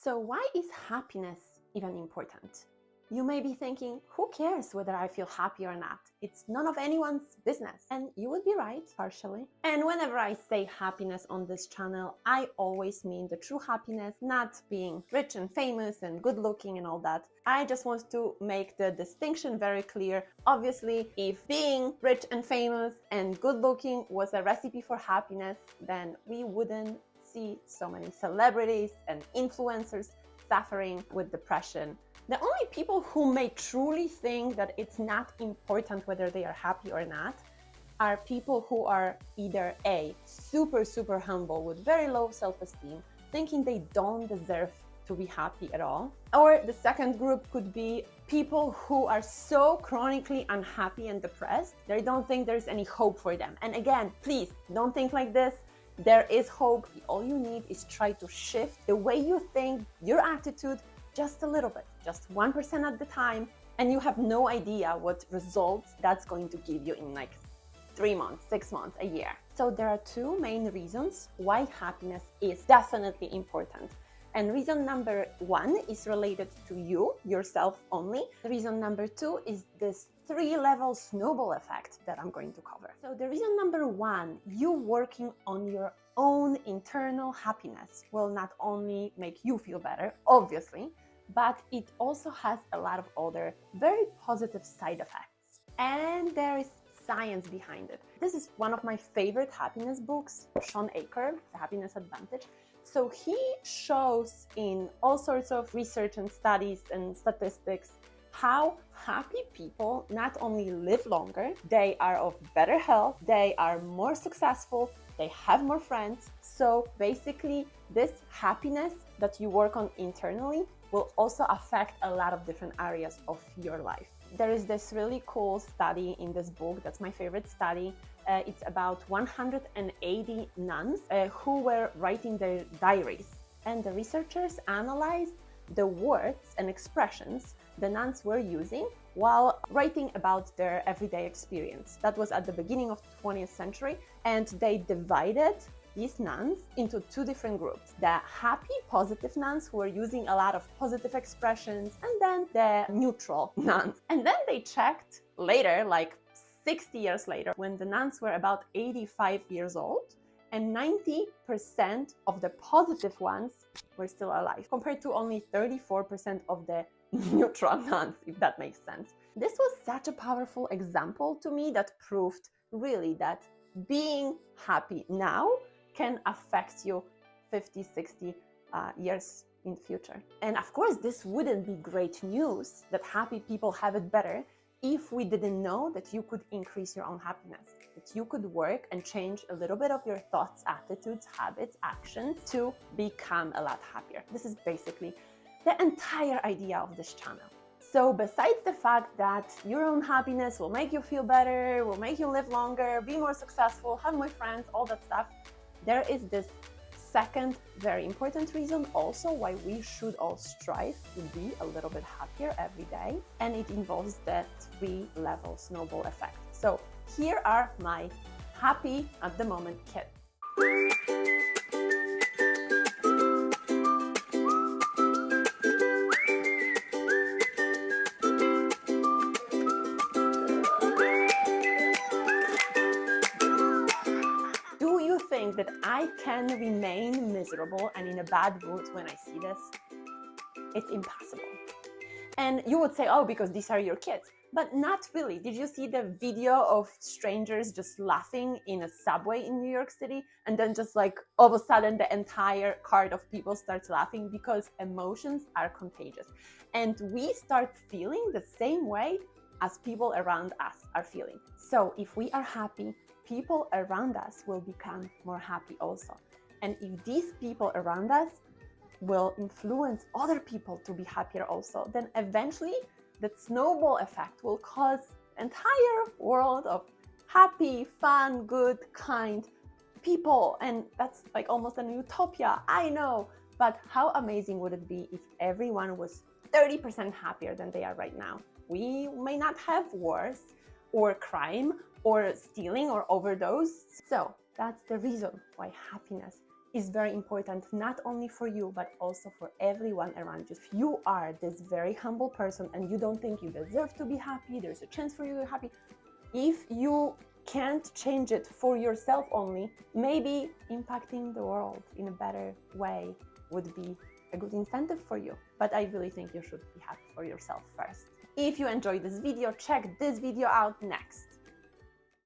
So why is happiness even important? You may be thinking, who cares whether I feel happy or not? It's none of anyone's business. And you would be right, partially. And whenever I say happiness on this channel, I always mean the true happiness, not being rich and famous and good looking and all that. I just want to make the distinction very clear. Obviously, if being rich and famous and good looking was a recipe for happiness, then we wouldn't see so many celebrities and influencers suffering with depression. The only people who may truly think that it's not important whether they are happy or not are people who are either A, super humble with very low self-esteem, thinking they don't deserve to be happy at all. Or the second group could be people who are so chronically unhappy and depressed, they don't think there's any hope for them. And again, please don't think like this. There is hope. All you need is try to shift the way you think, your attitude, just a little bit, just 1% at the time, and you have no idea what results that's going to give you in like 3 months, 6 months, a year. So there are two main reasons why happiness is definitely important. And reason number one is related to you, yourself only. Reason number two is this 3-level snowball effect that I'm going to cover. So the reason number one, you working on your own internal happiness will not only make you feel better, obviously, but it also has a lot of other very positive side effects. And there is science behind it. This is one of my favorite happiness books, Sean Aker, The Happiness Advantage. So he shows in all sorts of research and studies and statistics how happy people not only live longer, they are of better health, they are more successful, they have more friends. So basically, this happiness that you work on internally will also affect a lot of different areas of your life. There is this really cool study in this book, that's my favorite study. It's about 180 nuns who were writing their diaries. And the researchers analyzed the words and expressions the nuns were using while writing about their everyday experience. That was at the beginning of the 20th century, and they divided these nuns into two different groups. The happy, positive nuns who were using a lot of positive expressions, and then the neutral nuns. And then they checked later, like 60 years later, when the nuns were about 85 years old, and 90% of the positive ones were still alive, compared to only 34% of the neutral nuns, if that makes sense. This was such a powerful example to me that proved really that being happy now can affect you 50, 60 years in the future. And of course, this wouldn't be great news that happy people have it better if we didn't know that you could increase your own happiness, that you could work and change a little bit of your thoughts, attitudes, habits, actions to become a lot happier. This is basically the entire idea of this channel. So besides the fact that your own happiness will make you feel better, will make you live longer, be more successful, have more friends, all that stuff, there is this second very important reason also why we should all strive to be a little bit happier every day, and it involves the 3-level snowball effect. So here are my happy at the moment kids. That I can remain miserable and in a bad mood when I see this? It's impossible. And you would say, oh, because these are your kids. But not really. Did you see the video of strangers just laughing in a subway in New York City? And then just like all of a sudden the entire cart of people starts laughing, because emotions are contagious. And we start feeling the same way as people around us are feeling. So if we are happy, people around us will become more happy also. And if these people around us will influence other people to be happier also, then eventually that snowball effect will cause an entire world of happy, fun, good, kind people. And that's like almost an utopia, I know. But how amazing would it be if everyone was 30% happier than they are right now? We may not have wars or crime or stealing or overdose. So that's the reason why happiness is very important, not only for you, but also for everyone around you. If you are this very humble person and you don't think you deserve to be happy, there's a chance for you to be happy. If you can't change it for yourself only, maybe impacting the world in a better way would be a good incentive for you. But I really think you should be happy for yourself first. If you enjoyed this video, check this video out next.